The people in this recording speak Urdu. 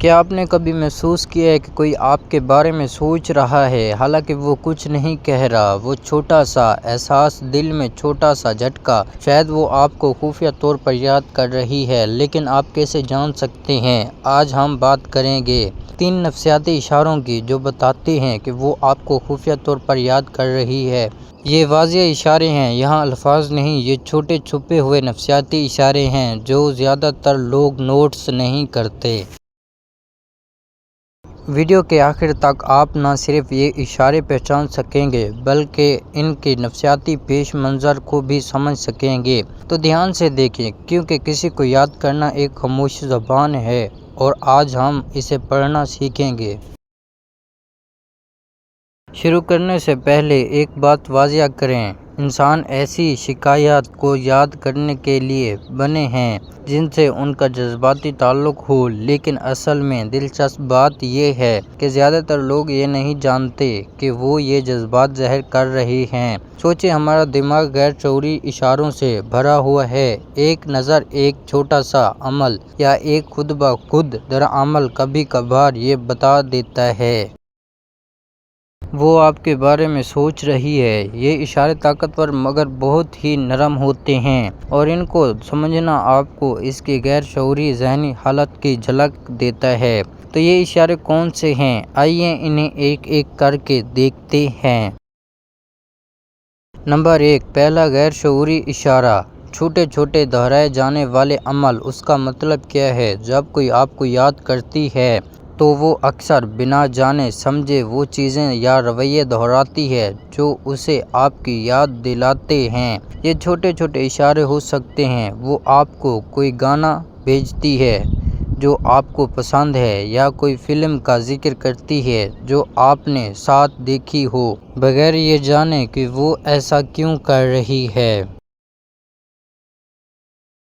کیا آپ نے کبھی محسوس کیا ہے کہ کوئی آپ کے بارے میں سوچ رہا ہے حالانکہ وہ کچھ نہیں کہہ رہا؟ وہ چھوٹا سا احساس، دل میں چھوٹا سا جھٹکا، شاید وہ آپ کو خفیہ طور پر یاد کر رہی ہے، لیکن آپ کیسے جان سکتے ہیں؟ آج ہم بات کریں گے 3 نفسیاتی اشاروں کی جو بتاتے ہیں کہ وہ آپ کو خفیہ طور پر یاد کر رہی ہے۔ یہ واضح اشارے ہیں، یہاں الفاظ نہیں، یہ چھوٹے چھپے ہوئے نفسیاتی اشارے ہیں جو زیادہ تر لوگ نوٹس نہیں کرتے۔ ویڈیو کے آخر تک آپ نہ صرف یہ اشارے پہچان سکیں گے بلکہ ان کے نفسیاتی پیش منظر کو بھی سمجھ سکیں گے۔ تو دھیان سے دیکھیں، کیونکہ کسی کو یاد کرنا ایک خاموش زبان ہے اور آج ہم اسے پڑھنا سیکھیں گے۔ شروع کرنے سے پہلے ایک بات واضح کریں، انسان ایسی شخصیات کو یاد کرنے کے لیے بنے ہیں جن سے ان کا جذباتی تعلق ہو، لیکن اصل میں دلچسپ بات یہ ہے کہ زیادہ تر لوگ یہ نہیں جانتے کہ وہ یہ جذبات ظاہر کر رہے ہیں۔ سوچیں، ہمارا دماغ غیر شعوری اشاروں سے بھرا ہوا ہے۔ ایک نظر، ایک چھوٹا سا عمل یا ایک خود بخود ردعمل کبھی کبھار یہ بتا دیتا ہے وہ آپ کے بارے میں سوچ رہی ہے۔ یہ اشارے طاقتور مگر بہت ہی نرم ہوتے ہیں اور ان کو سمجھنا آپ کو اس کی غیر شعوری ذہنی حالت کی جھلک دیتا ہے۔ تو یہ اشارے کون سے ہیں؟ آئیے انہیں ایک ایک کر کے دیکھتے ہیں۔ نمبر 1، پہلا غیر شعوری اشارہ، چھوٹے چھوٹے دہرائے جانے والے عمل۔ اس کا مطلب کیا ہے؟ جب کوئی آپ کو یاد کرتی ہے تو وہ اکثر بنا جانے سمجھے وہ چیزیں یا رویے دہراتی ہے جو اسے آپ کی یاد دلاتے ہیں۔ یہ چھوٹے چھوٹے اشارے ہو سکتے ہیں، وہ آپ کو کوئی گانا بھیجتی ہے جو آپ کو پسند ہے یا کوئی فلم کا ذکر کرتی ہے جو آپ نے ساتھ دیکھی ہو، بغیر یہ جانے کہ وہ ایسا کیوں کر رہی ہے۔